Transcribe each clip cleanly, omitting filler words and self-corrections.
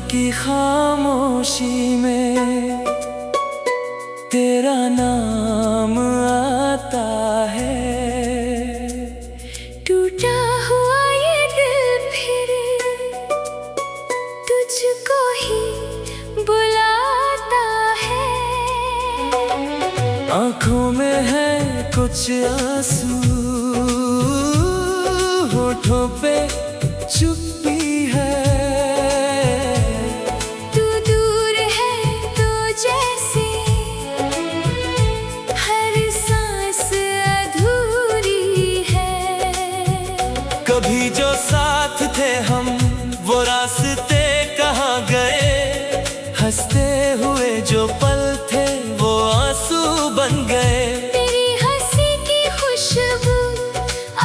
की खामोशी में तेरा नाम आता है। टूटा हुआ ये दिल फिर तुझको ही बुलाता है। आँखों में है कुछ आंसू, होठों पे चुप्पी है। तू दूर है तो जैसे हर सांस अधूरी है। कभी जो साथ थे हम वो रास्ते कहाँ गए, हंसते हुए जो पल थे वो आंसू बन गए। तेरी हंसी की खुशबू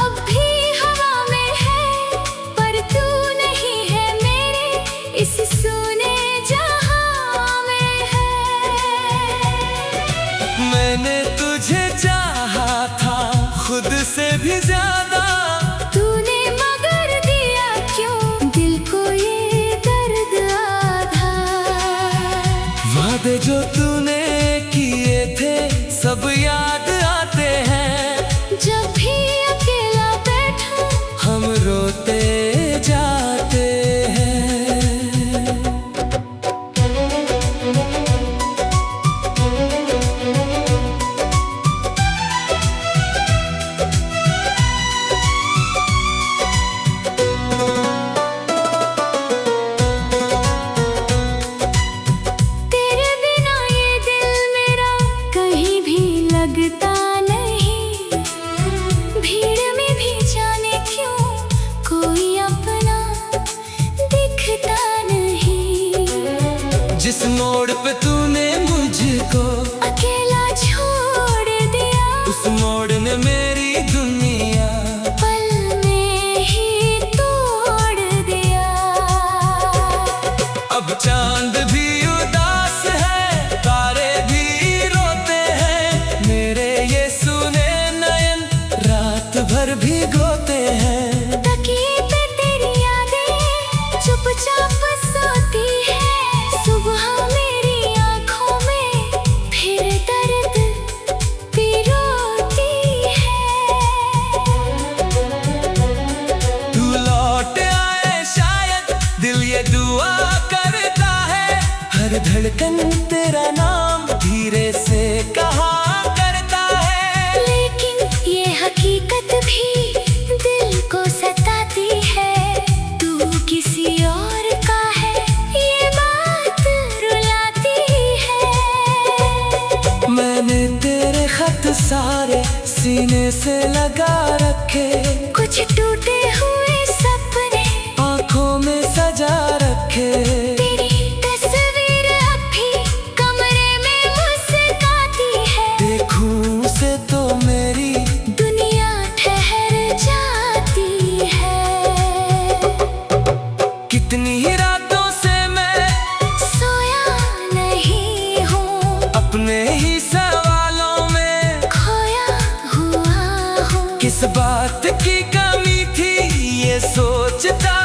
अब भी हवा में है, पर तू नहीं है मेरे इस सूने जहां में है। मैंने तुझे चाहा था खुद से भी ज्यादा, तूने मगर दिया क्यों दिल को ये दर्द आधा। वादे जो तूने किए थे सब याद आते हैं। जब भी अकेला बैठा हम रोते जाते हैं। तेरे बिना ये दिल मेरा कहीं भी लगता नहीं। भीड़ में भी जाने क्यों कोई अपना दिखता नहीं। जिस मोड़ पे तूने मुझको अकेला छोड़ दिया, उस मोड़ ने मेरी दुनिया पल में ही तोड़ दिया। अब चांद भी उदास है, तारे भी रोते हैं। मेरे ये सुने नयन रात भर भिगोते हैं। तकिए पे तेरी यादें चुपचाप सोती है। सुबह मेरी आँखों में फिर दर्द पिरोती है। तू लौट आए शायद दिल ये दुआ करता है। हर धड़कन तेरा नाम धीरे से कहा करता है। लेकिन ये हकीकत भी दिल को सताती है। तू किसी और का है ये बात रुलाती है। मैंने तेरे खत सारे सीने से लगा रखे, कुछ टूटे हुए सपने आँखों में सजा रखे। तेरी तस्वीर अब भी कमरे में मुस्कुराती है। देखूं उसे तो मेरी दुनिया ठहर जाती है। कितनी ही रातों से मैं सोया नहीं हूँ, अपने ही सवालों में खोया हुआ हूँ। किस बात की कमी थी ये सोचता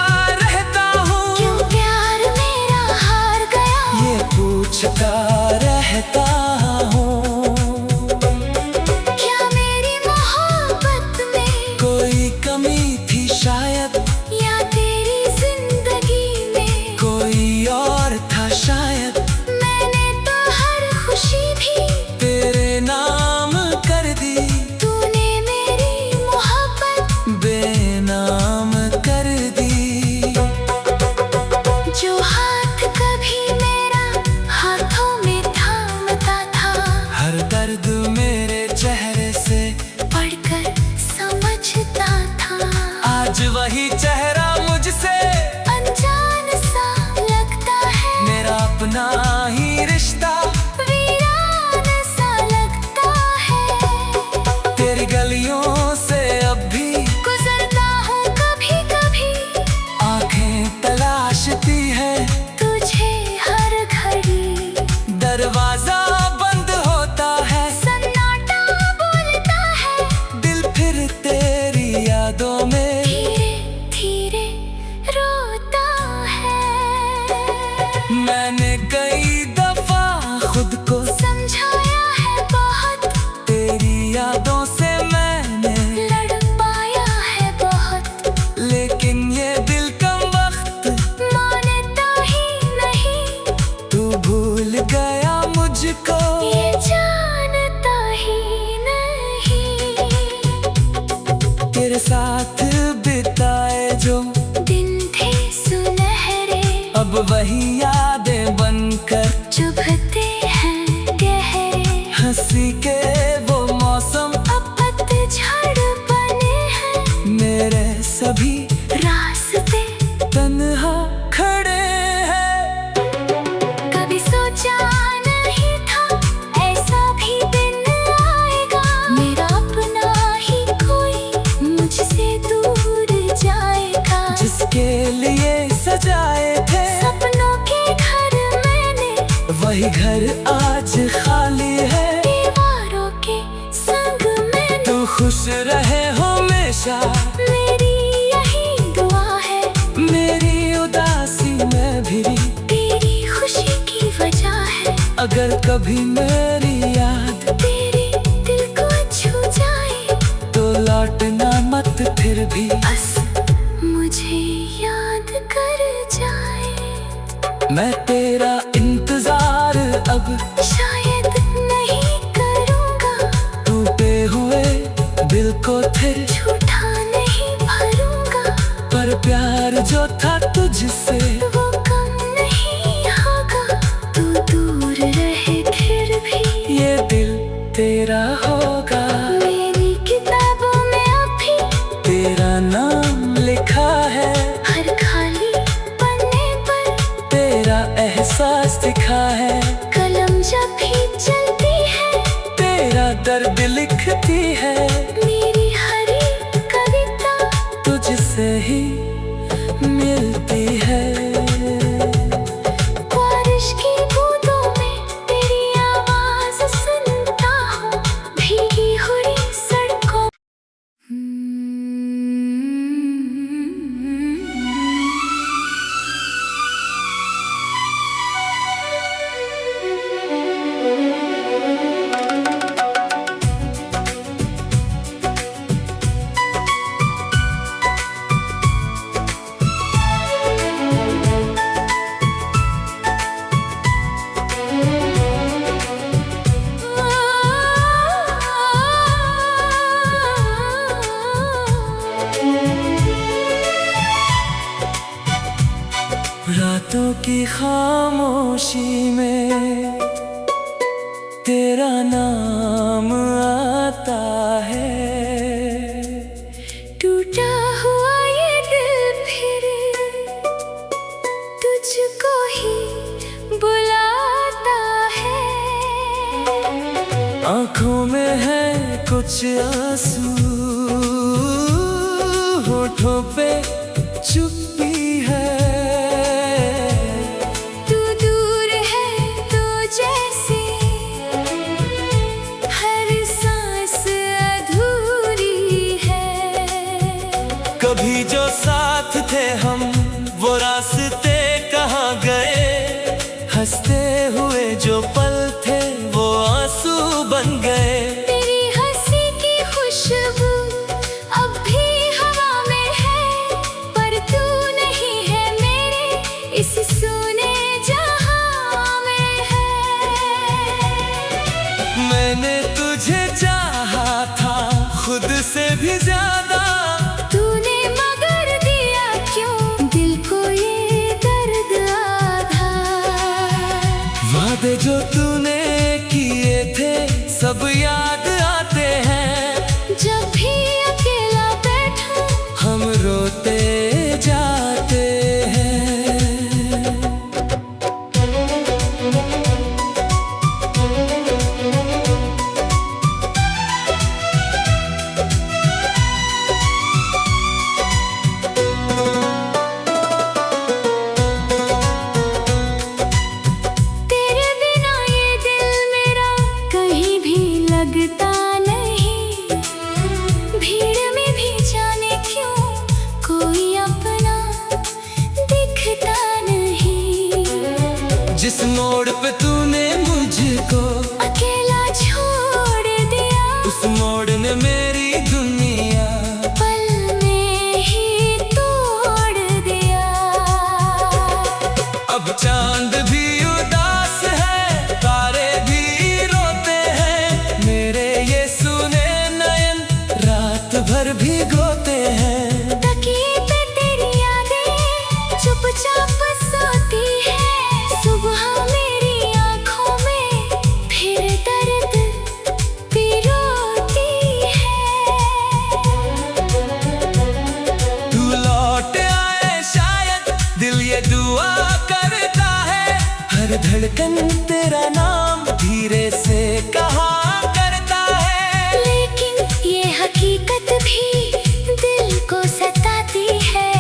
रहता हूँ। क्यों प्यार मेरा हार गया ये पूछता रहता हूँ। क्या मेरी मोहब्बत में कोई कमी थी शायद, या तेरी जिंदगी में कोई और था शायद। मैंने तो हर खुशी भी तेरे नाम कर दी, तूने मेरी मोहब्बत बेनाम कर दी। जो हाथ कभी मेरा हाथों में थामता था, हर दर्द मेरे चेहरे से पढ़कर समझता था। आज वही चेहरा मुझसे अनजान सा लगता है, मेरा अपना ही रिश्ता वीरान सा लगता है। तेरी गलियों से अब भी गुजरता हूँ कभी कभी, आंखें तलाशती है। तुझे हर घड़ी दरवाजा बंद होता है, सन्नाटा बोलता है। दिल फिर तेरी यादों में धीरे धीरे रोता है। तेरे साथ बिताए जो दिन थे सुनहरे, अब वही यादें बनकर चुभते हैं गहरे। हंसी के वो मौसम अब पतझड़ बने हैं, मेरे सभी रास्ते तन्हा खड़े हैं। कभी सोचा नहीं था ऐसा भी दिन आएगा, मेरा अपना ही कोई मुझसे दूर जाएगा। जिसके लिए सजाए थे सपनों के घर मैंने, वही घर आज खाली है। दीवारों के संग मैंने, तू खुश रहे हमेशा मेरी यही दुआ है। मेरी उदासी में भी तेरी खुशी की वजह है, अगर कभी मेरी याद तेरे दिल को छू जाए तो लौटना मत फिर भी। बस मुझे याद कर जाए। मैं तेरा इंतजार अब शायद नहीं करूँगा, टूटे हुए दिल को फिर झूठा नहीं भरूँगा। पर प्यार जो था तुझसे वो कम नहीं होगा, तू दूर रहे फिर भी ये दिल तेरा होगा। मेरी किताबों में अभी तेरा नाम लिखा है, हर खाली पन्ने पर तेरा एहसास दिखा है। कलम जब भी चलती है, तेरा दर्द लिखती है, मेरी हर एक कविता तुझसे ही मिलती है। बारिश की बूंदों में तेरी आवाज सुनता हूँ, भीगी हुई सड़कों। रातों की खामोशी में तेरा नाम आता है। टूटा हुआ ये दिल फिर तुझको ही बुलाता है। आँखों में है कुछ आंसू, होठों पे चुप्पी है। तू दूर है तो जैसे हर सांस अधूरी है। कभी जो साथ थे हम वो रास्ते कहाँ गए, हंसते हुए जो पल थे वो आंसू बन गए। तेरी हंसी की खुशबू अब भी हवा में है, पर तू नहीं है मेरे इस सूने जहां में है। मैंने तुझे चाहा था खुद से भी ज्यादा, तूने मगर दिया क्यों दिल को ये दर्द आधा। वादे जो तूने किए थे सब याद आते हैं। जब भी अकेला बैठा हम रोते जाते हैं। तेरे बिना ये दिल मेरा कहीं भी लगता नहीं। भीड़ में भी जाने क्यों कोई अपना दिखता नहीं। जिस मोड़ पे तूने मुझको अकेला छोड़ दिया, उस मोड़ ने मेरी दुनिया पल में ही तोड़ दिया। अब चांद भी उदास है, तारे भी रोते हैं। मेरे ये सुने नयन रात भर पर भिगोते हैं। तकिए पे तेरी यादें चुपचाप सोती है। सुबह मेरी आँखों में फिर दर्द पिरोती है। तू लौट आए शायद दिल ये दुआ करता है। हर धड़कन तेरा नाम धीरे से कहा करता है। लेकिन ये हकीकत भी दिल को सताती है।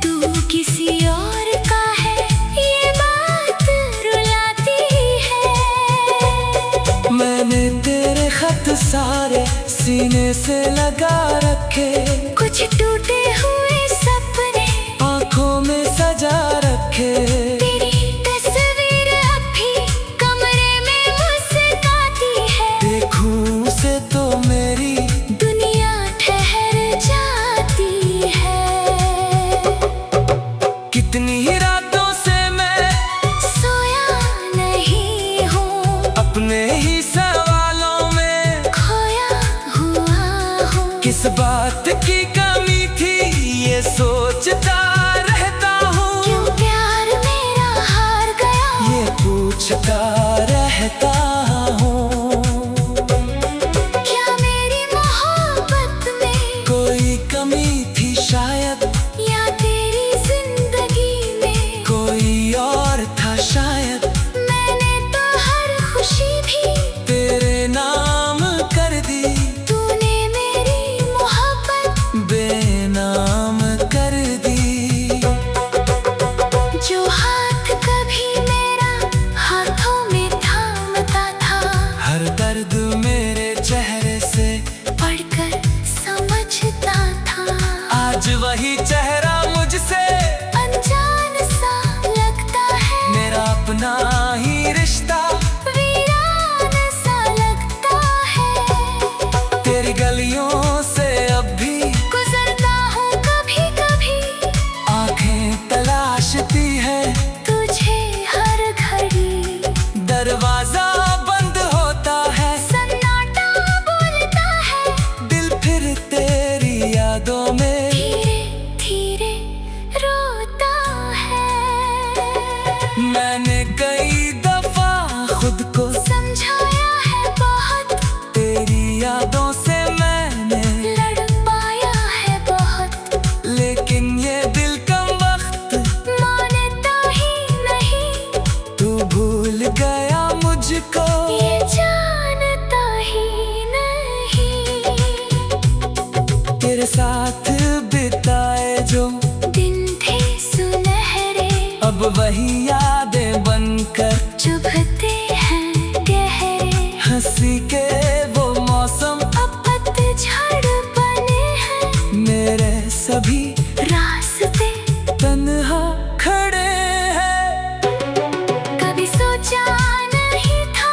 तू किसी और का है ये बात रुलाती है। मैंने तेरे खत सारे सीने से लगा रखे। कुछ टूटे हुए सपने आँखों में सजा रखे। तेरी तस्वीर अब भी कमरे में मुस्कुराती है। देखूं से तो मेरी दुनिया ठहर जाती है। कितनी ही रातों से मैं सोया नहीं हूँ, अपने ही सवालों में खोया हुआ हूँ। किस बात की कमी थी ये सोचता रहता हूँ। क्यों प्यार मेरा हार गया ये पूछता रहता हूँ। क्या मेरी मोहब्बत में कोई कमी थी शायद, या तेरी जिंदगी में कोई और था शायद। मैंने तो हर खुशी भी तेरे नाम कर दी, तूने मेरी मोहब्बत बेनाम कर दी। जो हाथ कभी मेरा हाथों में थामता था, हर दर्द मेरे चेहरे से पढ़कर समझता था। आज वही चेहरा मुझसे अनजान सा लगता है, मेरा अपना ही रिश्ता वीरान सा लगता है। तेरी गलियों से अब भी गुजरता हूँ कभी कभी, आंखें तलाशती है। तुझे हर घड़ी दरवाजा बंद होता है, सन्नाटा बोलता है। दिल फिर तेरी यादों में धीरे धीरे रोता है। मैंने कई दफा खुद को समझाया है बहुत, तेरी यादों से मैंने, लड़ पाया है बहुत। लेकिन ये दिल कम वक्त मानता ही नहीं, तू भूल गया मुझको। ये जानता ही नहीं। तेरे साथ बिताए जो दिन थे सुनहरे, अब वही यादें बनकर चुभते हैं गहरे। हंसी के वो मौसम अब पतझड़ बने हैं, मेरे सभी रास्ते तन्हा खड़े हैं। कभी सोचा नहीं था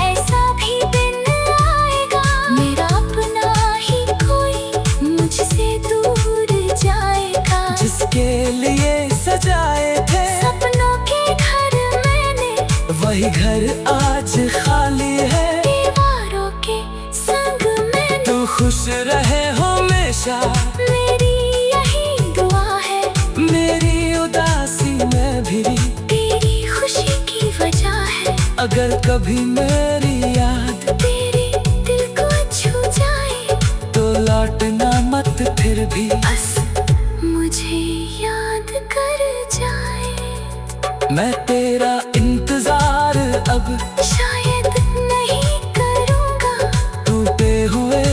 ऐसा भी दिन आएगा। मेरा अपना ही कोई मुझसे दूर जाएगा। जिसके लिए सजाए थे सपनों के घर मैंने, वही घर आज खाली है। दीवारों के संग मैंने, तू खुश रहे हमेशा मेरी यही दुआ है। मेरी उदासी में भी तेरी खुशी की वजह है। अगर कभी मेरी याद तेरे दिल को छू जाए, तो लौटना मत फिर भी। बस मुझे याद कर जाए। मैं तेरा इंतजार अब शायद नहीं करूँगा, टूटे हुए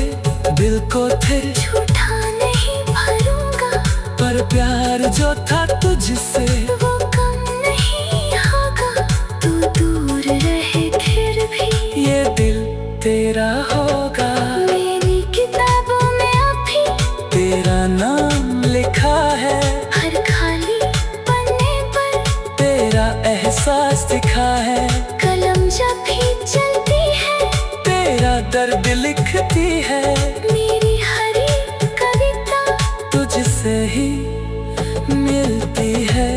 दिल को फिर, झूठा नहीं भरूँगा। पर प्यार जो था तुझसे वो कम नहीं होगा। तू दूर रहे फिर भी ये दिल तेरा होगा। मेरी किताबों में अभी तेरा नाम लिखा है, हर खाली पन्ने पर तेरा एहसास दिखा है। कलम जब भी चलती है, तेरा दर्द लिखती है। मेरी हर एक कविता तुझसे ही मिलती है।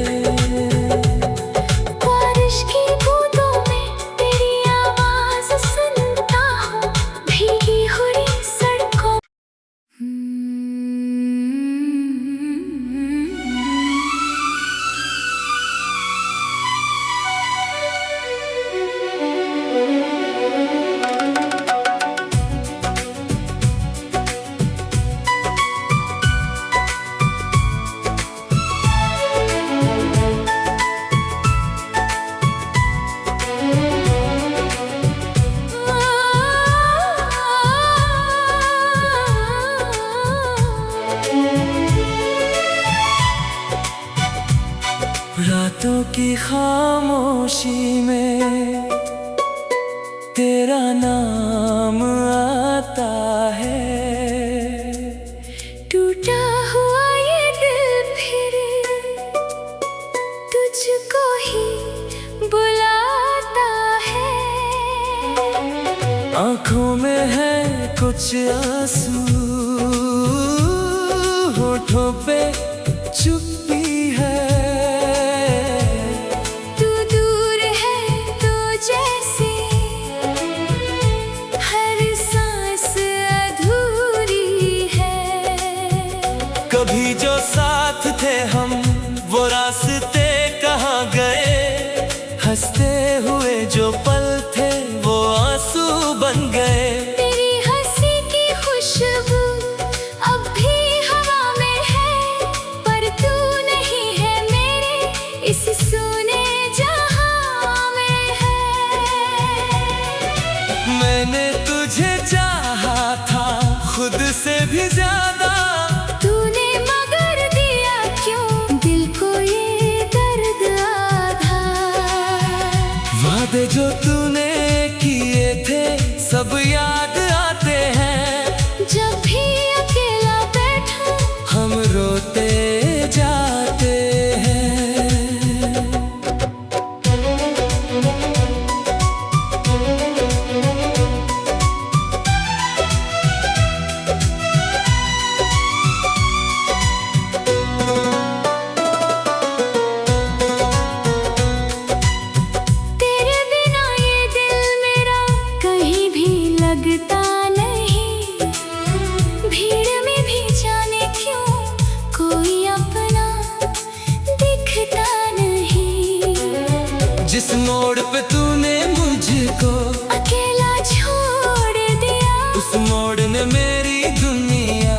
बारिश की बूंदों में तेरी आवाज सुनता हूँ, भीगी हुई सड़कों। की खामोशी में तेरा नाम आता है। टूटा हुआ ये दिल फिर तुझको ही बुलाता है। आँखों में है कुछ आंसू, होठों पे चुप्पी है। तू दूर है तो जैसे हर सांस अधूरी है। कभी जो साथ थे हम वो रास्ते कहाँ गए, हंसते हुए जो पल थे वो आंसू बन गए। तेरी हंसी की खुशबू अब भी हवा में है, पर तू नहीं है मेरे इस सूने जहां में है। मैंने तुझे चाहा था खुद से भी ज्यादा, तूने मगर दिया क्यों दिल को ये दर्द आधा। वादे जो तूने किए थे सब याद आते हैं। जब भी अकेला बैठा हम रोते जाते हैं। तेरे बिना ये दिल मेरा कहीं भी लगता नहीं। भीड़ में भी जाने क्यों कोई अपना दिखता नहीं। जिस मोड़ पे तूने मुझको अकेला छोड़ दिया, उस मोड़ ने मेरी दुनिया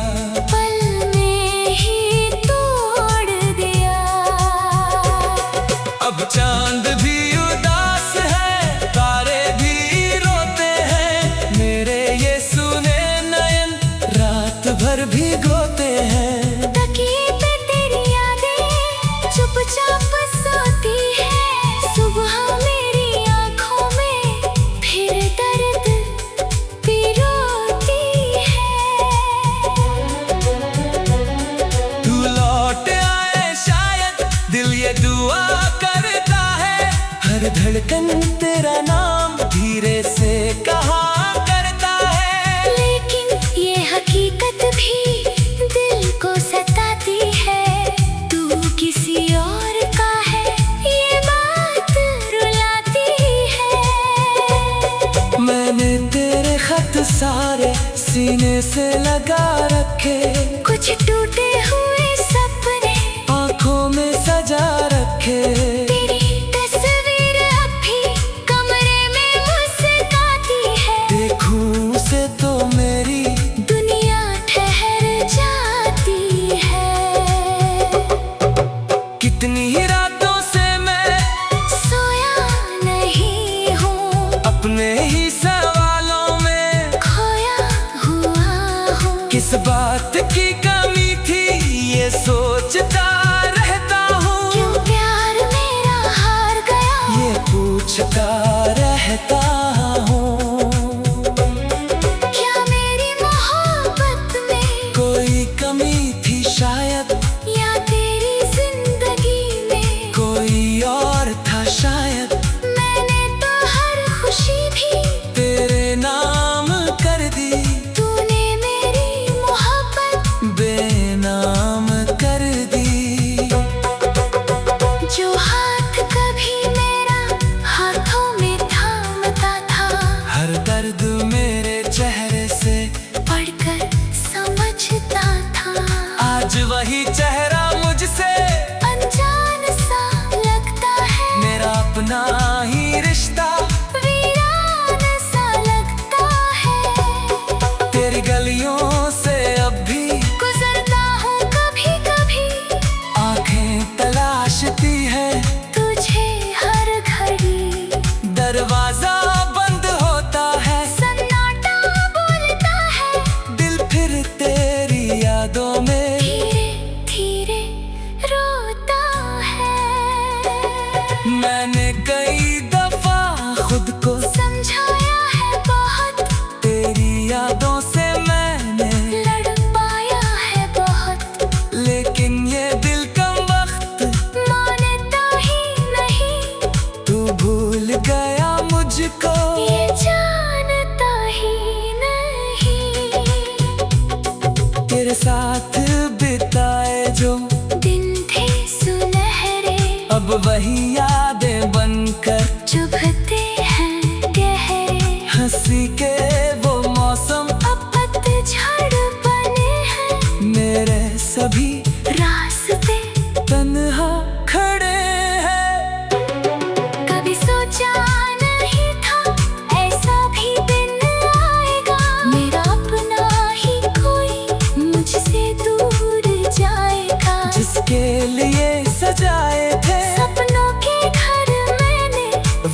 पल में ही तोड़ दिया। अब चांद भी उदास है, तारे भी रोते हैं। मेरे ये सुने नयन रात भर भी गोते हैं। तकिए पे तेरी यादें चुपचाप सोती है। सुबह मेरी आंखों में फिर दर्द पिरोती है। तू लौट आए शायद दिल ये दुआ करता है। हर धड़कन तेरा नाम धीरे से कहा करता है। लेकिन ये हकीकत भी दिल को सताती है। तू किसी और का है ये बात रुलाती है। मैंने तेरे खत सारे सीने से लगा रखे, कुछ टूटे हुए सपने आंखों में सजा रखे। तेरी तस्वीर अब भी कमरे में मुस्कुराती है। देखूं उसे तो मेरी दुनिया ठहर जाती है। कितनी ही रातों से मैं सोया नहीं हूँ, अपने ही सवालों में खोया हुआ हूँ। किस बात की कमी थी ये सोचता रहता हूँ। क्यों प्यार मेरा हार गया ये पूछता रहता हूँ। क्या मेरी मोहब्बत में कोई कमी थी शायद, या तेरी जिंदगी में कोई और था शायद। मैंने तो हर खुशी भी तेरे नाम कर दी, तूने मेरी मोहब्बत बेनाम कर दी। जो हाथ कभी मेरा हाथों में थामता था, हर दर्द मेरे चेहरे से पढ़कर समझता था। आज वही चेहरा मुझसे अनजान सा लगता है, मेरा अपना ही रिश्ता वीरान सा लगता है। तेरी गलियों से अब भी गुजरता हूँ कभी कभी, आंखें तलाशती है। तुझे हर घड़ी दरवाजा बंद होता है, सन्नाटा बोलता है। दिल फिर तेरी यादों में धीरे धीरे रोता है। बिताए जो दिन थे सुनहरे, अब वही यादें बनकर चुभते हैं गहरे। हंसी के वो मौसम अब पतझड़ बने हैं, मेरे सभी रास्ते तन्हा खड़े हैं। कभी सोचा नहीं था ऐसा भी दिन आएगा, मेरा अपना ही कोई मुझसे दूर जाएगा। जिसके लिए सजाए थे सपनों के घर मैंने,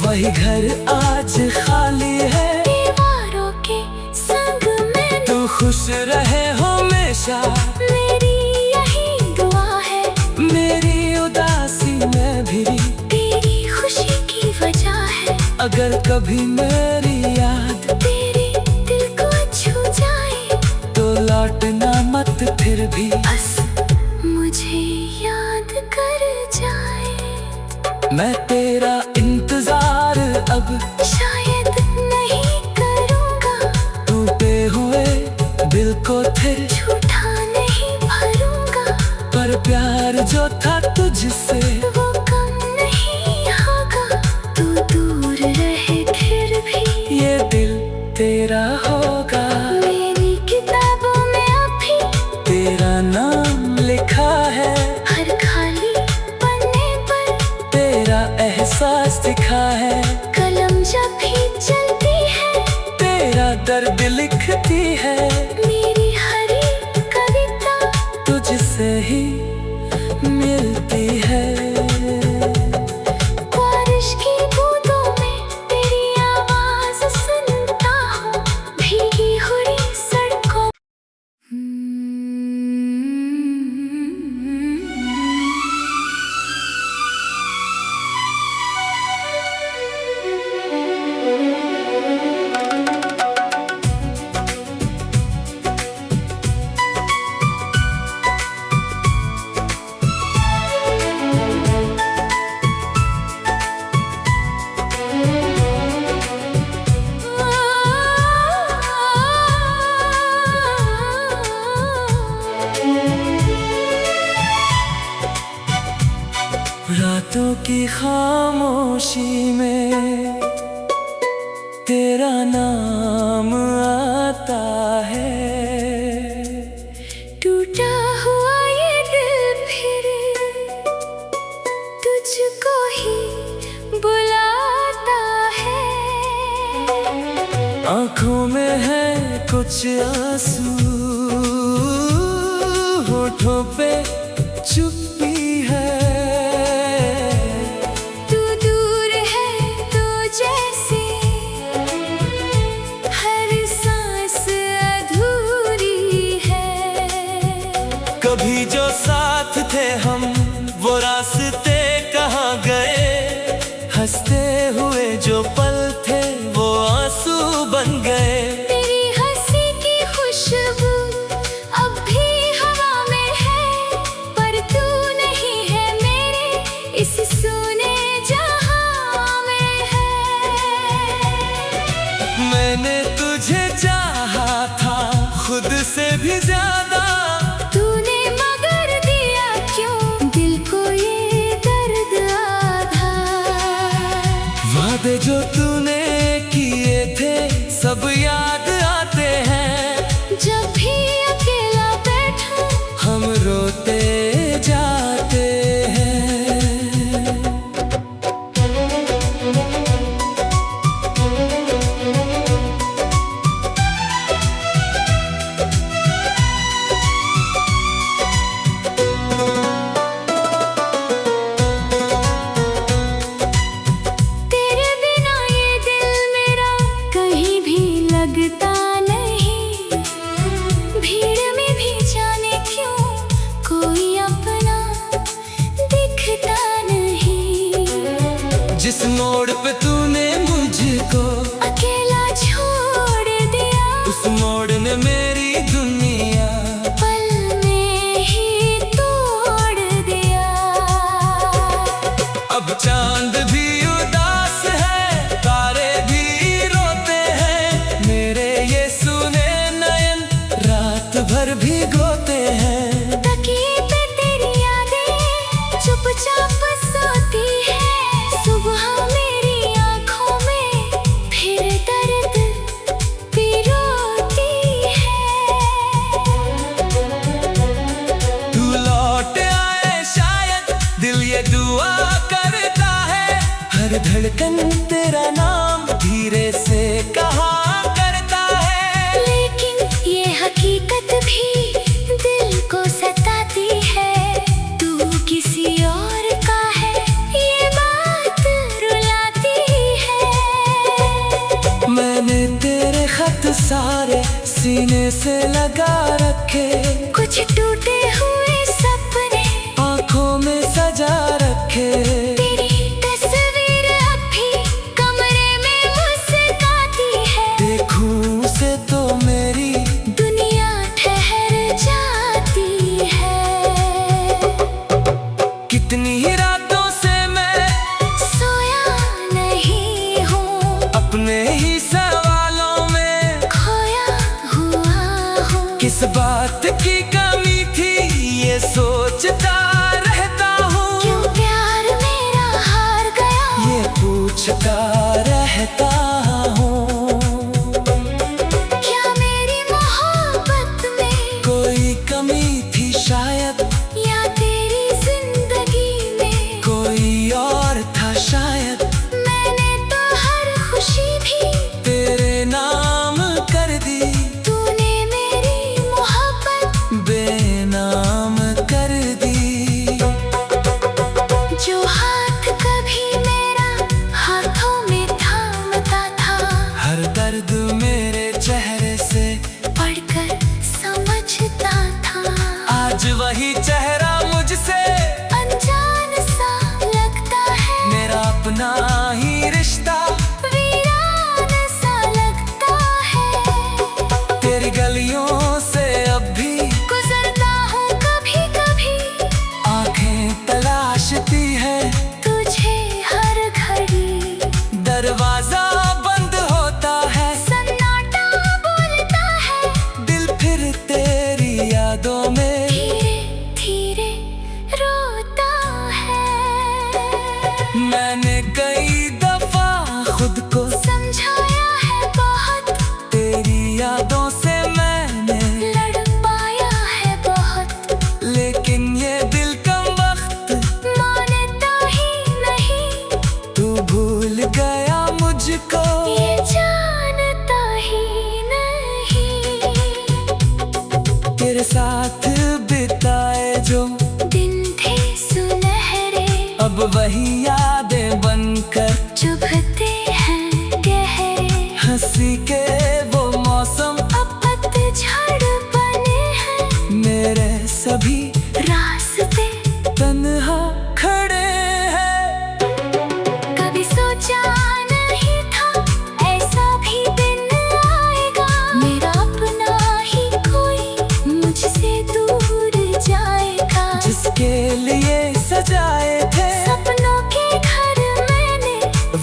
वही घर आज खाली है। दीवारों के संग मैंने, तू खुश रहे हमेशा मेरी यही दुआ है। मेरी उदासी में भी तेरी खुशी की वजह है, अगर कभी मेरी याद तेरे दिल को छू जाए तो लौटना मत फिर भी, बस मुझे याद कर जाए। मैं तेरा इंतजार अब शायद नहीं करूँगा, टूटे हुए दिल को थे झूठा नहीं भरूँगा, पर प्यार जो था तुझसे वो कम नहीं होगा। तू दूर रहे फिर भी ये दिल तेरा होगा। मेरी किताबों में अभी तेरा नाम लिखा है, हर खाली पन्ने पर तेरा एहसास दिखा है। कलम जब भी चलती है, तेरा दर्द लिखती है, मेरी हर एक कविता तुझसे ही मिलती है। बारिश की बूंदों में तेरी आवाज सुनता हूँ, भीगी हुई सड़कों। रातों की खामोशी में तेरा नाम आता है। टूटा हुआ ये दिल फिर तुझको ही बुलाता है। आँखों में है कुछ आंसू, होठों पे चुप्पी है। तू दूर है तो जैसे हर सांस अधूरी है। कभी जो साथ थे हम वो रास्ते कहाँ गए, हंसते हुए जो पल थे वो आंसू बन गए। तेरी हंसी की खुशबू अब भी हवा में है, पर तू नहीं है मेरे इस सूने जहां में है। मैंने तुझे चाहा था खुद से भी ज्यादा, तूने मगर दिया क्यों दिल को ये दर्द आधा। वादे जो तूने किए थे सब याद आते हैं, जब भी अकेला बैठा हम रोते जाते हैं। तेरे बिना ये दिल मेरा कहीं भी लगता नहीं। भीड़ में भी जाने क्यों कोई अपना दिखता नहीं। जिस मोड़ पे तूने मुझको अकेला छोड़ दिया, उस मोड़ ने मेरी दुनिया पल में ही तोड़ दिया। अब चांद भी उदास है, तारे भी रोते हैं, मेरे ये सुने नयन रात भर भिगोते हैं। धड़कन तेरा नाम धीरे से कहा करता है। लेकिन ये हकीकत भी दिल को सताती है, तू किसी और का है ये बात रुलाती है। मैंने तेरे खत सारे सीने से लगा रखे, कुछ टूटे हुए सपने आंखों में सजा रखे। तेरी तस्वीर अब भी कमरे में मुस्कुराती है, देखूं उसे तो मेरी दुनिया ठहर जाती है। कितनी ही रातों से मैं सोया नहीं हूँ, अपने ही सवालों में खोया हुआ हूँ। किस बात की कमी थी ये सोचता रहता हूँ। क्यों प्यार मेरा हार गया ये पूछता रहता हूँ। क्या मेरी मोहब्बत में कोई कमी थी शायद, या तेरी जिंदगी में कोई और था शायद। मैंने तो हर खुशी भी तेरे नाम कर दी, तूने मेरी मोहब्बत बेनाम कर दी। जो हाथ कभी मेरा हाथों में थामता था, हर दर्द मेरे चेहरे से पढ़कर समझता था। आज वही चेहरा मुझसे अनजान सा लगता है, मेरा अपना ही रिश्ता वीरान सा लगता है। तेरी गलियों से अब भी गुजरता हूँ कभी कभी, आंखें तलाशती है तुझे हर घड़ी। दरवाजा बंद होता है, सन्नाटा बोलता है, दिल फिर तेरी यादों में धीरे धीरे रोता है। मैंने कई दफा खुद को समझाया है बहुत, तेरी यादों से मैंने, लड़ पाया है बहुत, लेकिन ये दिल कम वक्त मानता ही नहीं। तू भूल गया मुझको, ये जानता ही नहीं। तेरे साथ बिताए जो दिन थे सुनहरे, अब वही यादें बनकर चुभते हैं गहरे। हंसी के वो मौसम अब पतझड़ बने हैं, मेरे सभी रास्ते तन्हा खड़े हैं। कभी सोचा नहीं था ऐसा भी दिन आएगा, मेरा अपना ही कोई मुझसे दूर जाएगा। जिसके लिए सजाए थे सपनों के घर मैंने,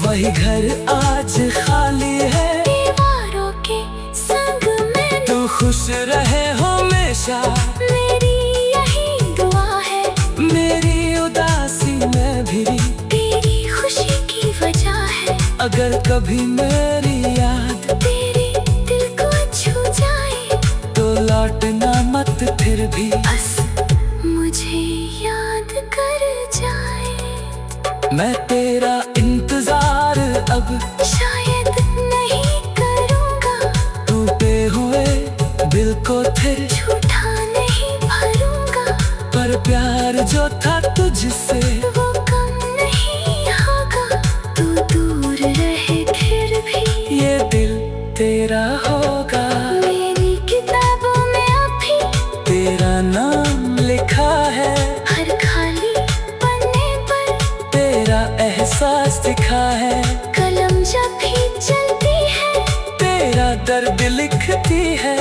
वही घर आज खाली है। दीवारों के संग मैंने, तू खुश रहे हमेशा मेरी यही दुआ है। मेरी उदासी में भी तेरी खुशी की वजह है, अगर कभी मेरी याद तेरे दिल को छू जाए, तो लौटना मत फिर भी। बस मुझे याद कर जाए। मैं तेरा इंतजार अब शायद नहीं करूँगा, टूटे हुए दिल को फिर, झूठा नहीं भरूँगा, पर प्यार जो था तुझसे वो कम नहीं होगा। तू दूर रहे फिर भी ये दिल तेरा होगा। मेरी किताबों में अभी तेरा नाम लिखा है, हर खाली पन्ने पर तेरा एहसास दिखा है। कलम जब भी चलती है, तेरा दर्द लिखती है।